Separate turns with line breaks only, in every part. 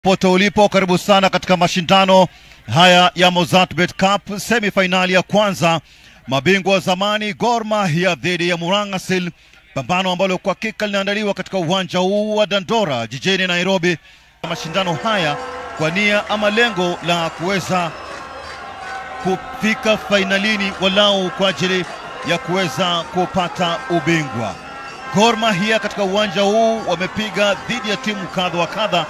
Pote ulipo, karibu sana katika mashindano haya ya Mozartbet Cup semi-finali ya kwanza. Mabingwa zamani Gor Mahia dhidi ya Murang'a Seal, pambano ambalo kwa hakika linaandaliwa katika uwanja huu wa Dandora jijini Nairobi. Mashindano haya kwa nia ama lengo la kuweza kufika finalini walau kwa ajili ya kuweza kupata ubingwa. Gor Mahia katika uwanja huu wamepiga dhidi ya timu kadha wa kadha,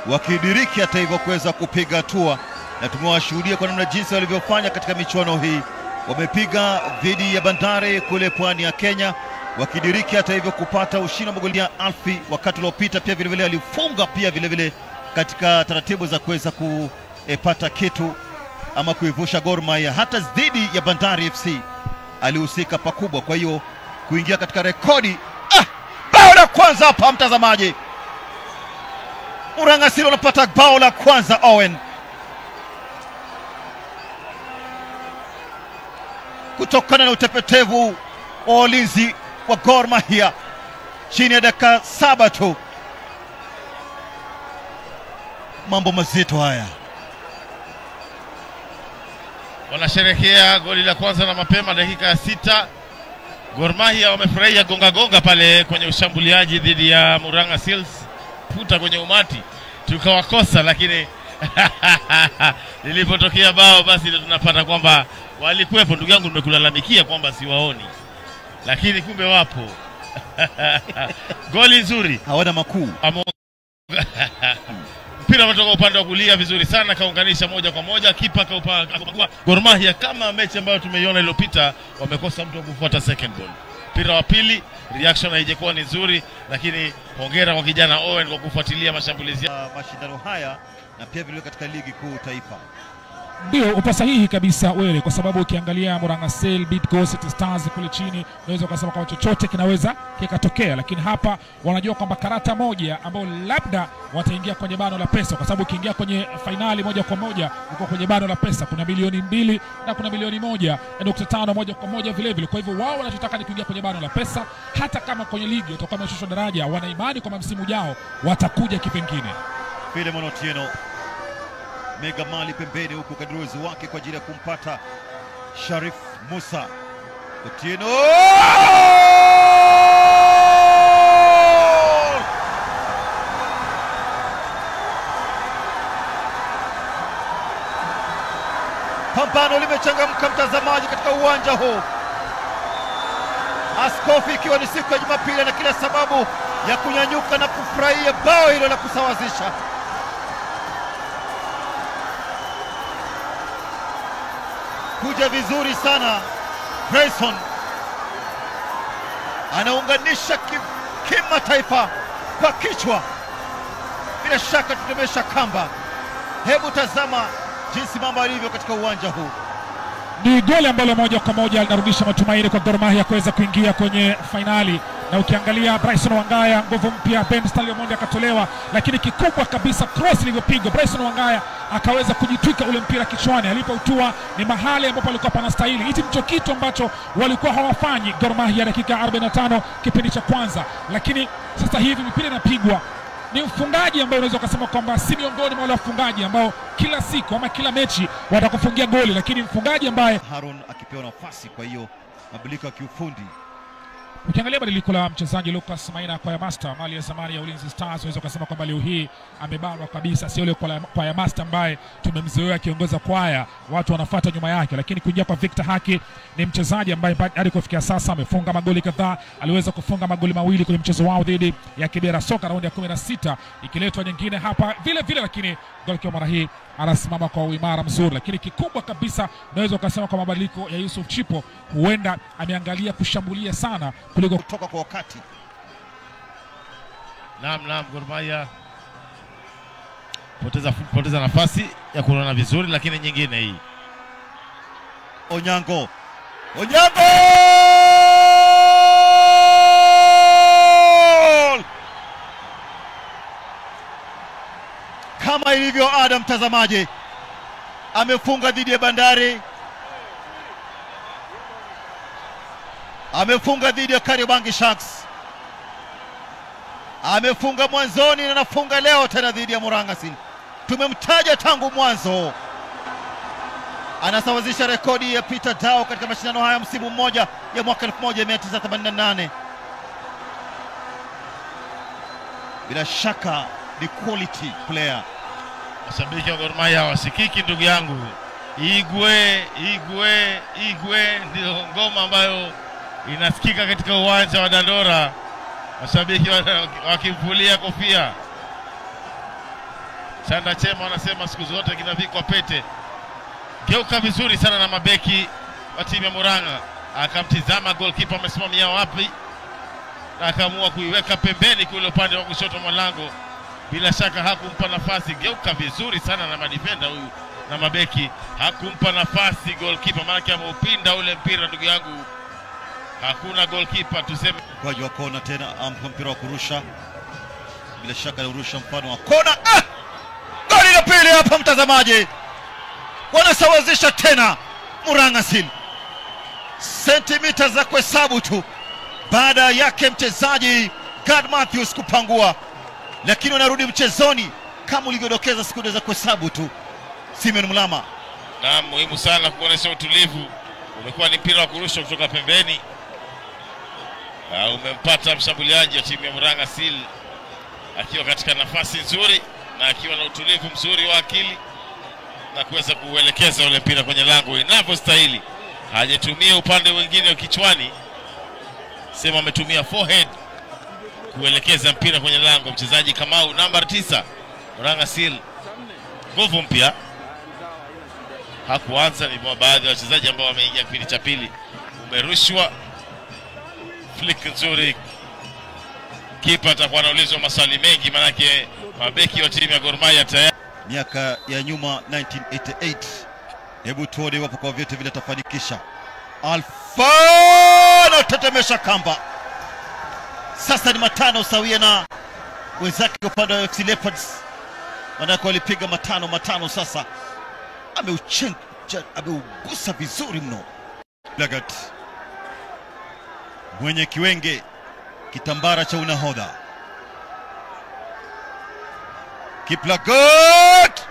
wakidiriki hata hivyo kuweza kupiga hatua, na tumewashuhudia kwa namna jinsi walivyofanya katika michuano hii. Wamepiga dhidi ya Bandari kule pwani ya Kenya, wakidiriki hata hivyo kupata ushindi wa magoli ya Alfi wakati uliopita. Pia vile vile alifunga pia vile vile katika taratibu za kuweza kupata kitu ama kuivusha Gor Mahia. Hata dhidi ya Bandari FC alihusika pakubwa, kwa hiyo kuingia katika rekodi. Bao la kwanza hapa mtazamaji, Murang'a Seal wanapata bao la kwanza. Owen kutokana na utepetevu wa ulinzi wa Gor Mahia chini ya dakika 7 tu. Mambo mazito haya,
wanasherehekea goli la kwanza na mapema dakika ya 6. Gor Mahia wamefurahia gonga pale kwenye ushambuliaji dhidi ya Murang'a Seal, puta kwenye umati tukawakosa, lakini lilipotokea bao basi tunapata kwamba walikuwepo. Ndugu yangu, nimekulalamikia kwamba siwaoni, lakini kumbe wapo. Goli nzuri,
hawana makuu.
Mpira umetoka upande wa kulia vizuri sana, kaunganisha moja kwa moja, kipa akapangua. Gor Mahia kama mechi ambayo tumeiona iliyopita, wamekosa mtu wa kufuata second ball. Mpira wa pili reaction haijakuwa ni nzuri, lakini hongera kwa kijana Owen kwa kufuatilia mashambulizi ya
mashindano haya na pia vile katika ligi kuu taifa.
Ndio upo sahihi kabisa wewe, kwa sababu ukiangalia Murang'a Seal, Bidco City Stars kule chini, unaweza kusema kama chochote kinaweza kikatokea, lakini hapa wanajua kwamba karata moja ambao labda wataingia kwenye bano la pesa, kwa sababu ukiingia kwenye finali moja kwa moja uko kwenye bano la pesa. Kuna milioni 2 na kuna milioni 1.5 moja kwa moja vile vile. Kwa hivyo wao wanachotaka ni kuingia kwenye bano la pesa, hata kama kwenye ligi watakuwa wameshushwa daraja, wana imani kwamba msimu ujao watakuja kipengine.
Philemon Otieno mega mali pembeni huku kadrozi wake kwa ajili ya kumpata Sharif Musa. Otieno pambano limechangamka mtazamaji katika uwanja huu. Askofu ikiwa ni siku ya Jumapili na kila sababu ya kunyanyuka na kufurahia bao hilo la kusawazisha. Kuja vizuri sana Grayson, anaunganisha kimataifa kwa kichwa, bila shaka tutemesha kamba. Hebu tazama jinsi mambo yalivyo katika uwanja huu.
Ni goli ambalo moja kwa moja linarudisha matumaini kwa Gor Mahia kuweza kuingia kwenye finali. Na ukiangalia Bryson Wangaya, nguvu mpya, Ben Stanley Omondi akatolewa, lakini kikubwa kabisa cross ilivyopigwa, Bryson Wangaya akaweza kujitwika ule mpira kichwani. Alipoutua ni mahali ambapo alikuwa panastahili. Hichi ndicho kitu ambacho walikuwa hawafanyi Gor Mahia dakika 45 kipindi cha kwanza, lakini sasa hivi mipira inapigwa. Ni mfungaji ambaye unaweza kusema kwamba si miongoni mwa wale wafungaji ambao kila siku ama kila mechi watakufungia goli, lakini mfungaji ambaye
Harun akipewa nafasi. Kwa hiyo mabadiliko ya kiufundi,
ukiangalia badiliko la mchezaji Lucas Maina kwa Yamaster, mali ya zamani ya Ulinzi Stars, unaweza kusema kwamba leo hii amebanwa kabisa. Sio ile kwa Yamaster ambaye tumemzoea akiongoza kwaya, watu wanafuata nyuma yake, lakini kuingia kwa Victor Haki ni mchezaji ambaye hadi kufikia sasa amefunga magoli kadhaa. Aliweza kufunga magoli 2 kwenye mchezo wao dhidi ya Kibera Soka raundi ya 16, ikiletwa nyingine hapa vile vile, lakini golikiwa mara hii anasimama kwa uimara mzuri. Lakini kikubwa kabisa unaweza ukasema kwa mabadiliko ya Yusuf Chipo, huenda ameangalia kushambulia sana kuliko
kutoka kwa wakati.
Naam, Gor Mahia poteza nafasi ya kuona vizuri, lakini nyingine hii.
Onyango kama ilivyo Adam mtazamaji, amefunga dhidi ya Bandari, amefunga dhidi ya Kariobangi Sharks, amefunga mwanzoni na anafunga leo tena dhidi ya Murang'a Seal. tumemtaja tangu mwanzo. Anasawazisha rekodi ya Peter Dao katika mashindano haya msimu mmoja ya mwaka 1988. Bila shaka ni quality player.
Mashabiki wa Gor Mahia wasikiki ndugu yangu. Igwe ndio ngoma ambayo inasikika katika uwanja wa Dandora. Mashabiki wakimfulia kofia. Chanda Chema wanasema siku zote kinavikwa pete. Geuka vizuri sana na mabeki wa timu ya Murang'a. Akamtizama goalkeeper amesimamia wapi, na akaamua kuiweka pembeni kule upande wa kushoto mwa lango. Bila shaka hakumpa nafasi. Geuka vizuri sana na madefender huyu na mabeki. Hakumpa nafasi goalkeeper, maana ameupinda ule mpira ndugu yangu. Hakuna goalkeeper tuseme.
Kwa jua kona tena mpira wa kurusha. Bila shaka anarusha mfano wa kona. Goli la pili hapa mtazamaji. Wanasawazisha tena Murang'a Seal. Sentimita za kuhesabu tu baada yake mchezaji Gad Matthews kupangua, lakini wanarudi mchezoni kama ulivyodokeza, sekunde za kuhesabu tu. Simeon Mulama.
Na muhimu sana kuonesha utulivu. Umekuwa ni mpira wa kurusha kutoka pembeni. Umempata mshambuliaji wa timu ya Murang'a Seal akiwa katika nafasi nzuri na akiwa na utulivu mzuri wa akili na kuweza kuelekeza ule mpira kwenye lango inavyostahili. Hajatumia upande mwingine wa kichwani, sema ametumia forehead kuelekeza mpira kwenye lango. Mchezaji Kamau namba 9 Murang'a Seal, nguvu mpya. Hakuanza, ni baadhi ya wachezaji ambao wameingia kipindi cha pili. Umerushwa flick nzuri. Kipa atakuwa anaulizwa maswali mengi, manake mabeki wa timu ya Gor Mahia tayari.
Miaka ya nyuma 1988. Hebu tuone wapo kwa vyote vile tafanikisha. Alfano tetemesha kamba. Sasa ni matano sawia na wenzake upande wa FC Leopards. Wanako walipiga matano sasa. Ameugusa vizuri mno. Lagat mwenye kiwenge, kitambara cha unahodha. Kiplagat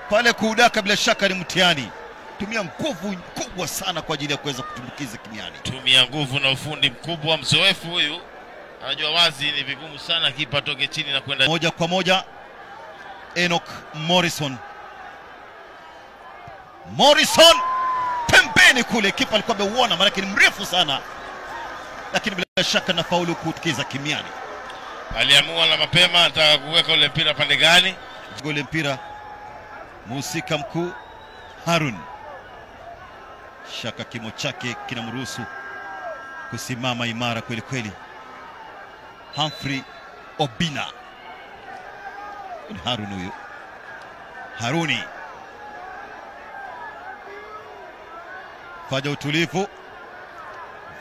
pale kuudaka bila shaka ni mtihani. Tumia nguvu kubwa sana kwa ajili ya kuweza kutumbukiza kimiani.
Tumia nguvu na ufundi mkubwa. Mzoefu huyu anajua wazi ni vigumu sana kipa toke chini na kwenda
moja kwa moja. Enoch Morrison pembeni kule, kipa alikuwa ameuona maana ni mrefu sana, lakini bila shaka na faulu kutukiza kimiani.
Aliamua na mapema ataka kuweka ule mpira pande gani.
Ule mpira mhusika mkuu Harun shaka kimo chake kinamruhusu kusimama imara kweli kweli. Humphrey Obina, Harun huyu, Haruni fanya utulivu,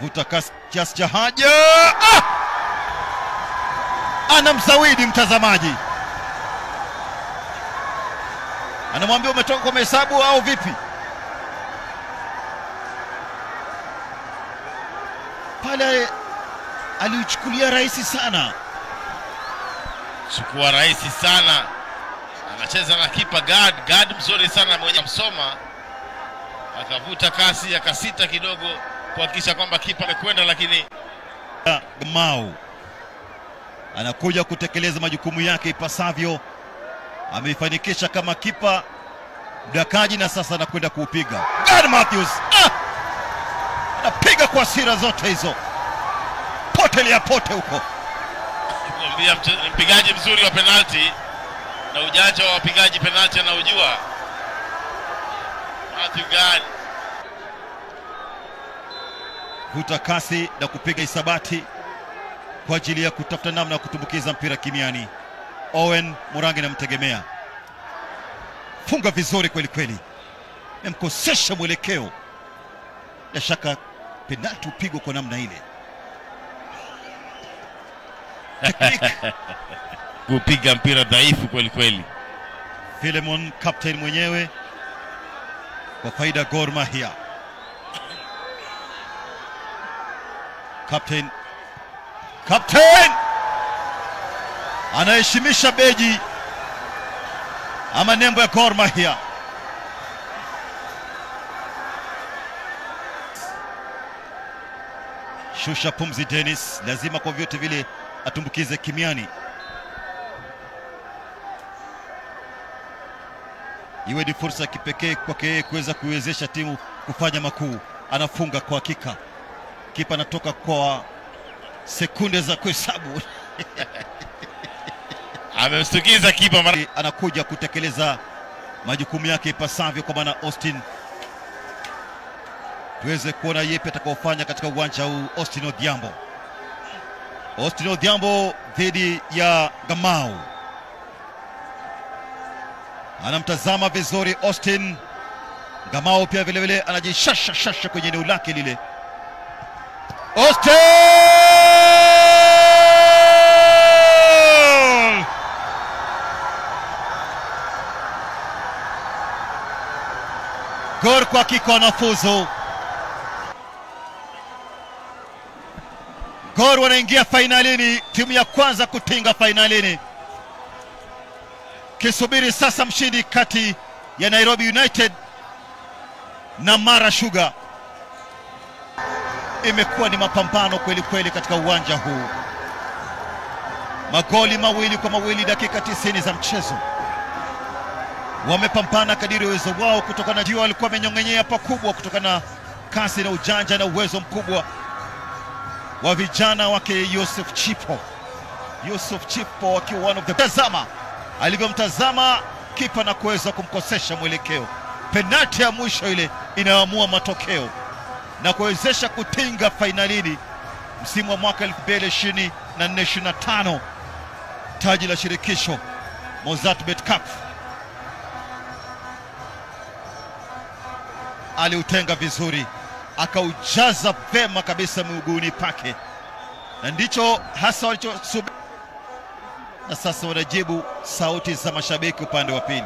vuta kiasi cha haja. Anamzawidi mtazamaji, anamwambia umetoka kwa mahesabu au vipi? Pale aliuchukulia rahisi sana.
Chukua rahisi sana. Anacheza na kipa Gad mzuri sana mwenye msoma. Akavuta kasi, akasita kidogo kuhakikisha kwamba kipa amekwenda, lakini
Mau anakuja kutekeleza majukumu yake ipasavyo. Ameifanikisha kama kipa mdakaji, na sasa anakwenda kuupiga. Gad Matthews anapiga kwa hasira zote hizo, potelea pote huko.
Nikwambia mpigaji mzuri wa penalti na ujanja wa wapigaji penalti anaujua. Matthew Gad
vuta kasi na kupiga isabati kwa ajili ya kutafuta namna ya kutumbukiza mpira kimiani. Owen Murangi namtegemea, funga vizuri kweli kweli, memkosesha mwelekeo. Bila shaka penalti upigwa kwa namna ile.
kupiga mpira dhaifu kweli kweli.
Philemon captain mwenyewe kwa faida Gor Mahia. Captain anaheshimisha beji. ama nembo ya Gor Mahia. Shusha pumzi Dennis, lazima kwa vyote vile atumbukize kimiani. Iwe ni fursa kipekee kwake kuweza kuiwezesha timu kufanya makuu. Anafunga kwa hakika. Kipa anatoka kwa sekunde za kuhesabu.
Amemstukiza kipa mara.
Anakuja kutekeleza majukumu yake ipasavyo kwa maana Austin. Tuweze kuona yepi atakaofanya katika uwanja huu Austin Odhiambo. Austin Odhiambo dhidi ya Gamau. Anamtazama vizuri Austin. Gamau pia vile vile anajishasha kwenye eneo lake lile. Austin! Gor kwa hakika wanafuzu. Gor wanaingia finalini, timu ya kwanza kutinga finalini. Kisubiri sasa mshindi kati ya Nairobi United na Mara Sugar. Imekuwa ni mapambano kweli kweli katika uwanja huu. Magoli 2-2 dakika 90 za mchezo. Wamepambana kadiri uwezo wao kutokana na jua walikuwa wamenyong'onyea pakubwa kutokana na kasi na ujanja na uwezo mkubwa wa vijana wake Yusuf Chipo. Yusuf Chipo akiwa one of the tazama alivyomtazama kipa na kuweza kumkosesha mwelekeo. Penalti ya mwisho ile inaamua matokeo na kuwezesha kutinga finalini msimu wa mwaka 2024-25 taji la shirikisho Mozart Bet Cup. Aliutenga vizuri, akaujaza vema kabisa miguuni pake, na ndicho hasa walichosubiri. Na sasa wanajibu sauti za mashabiki upande wa pili.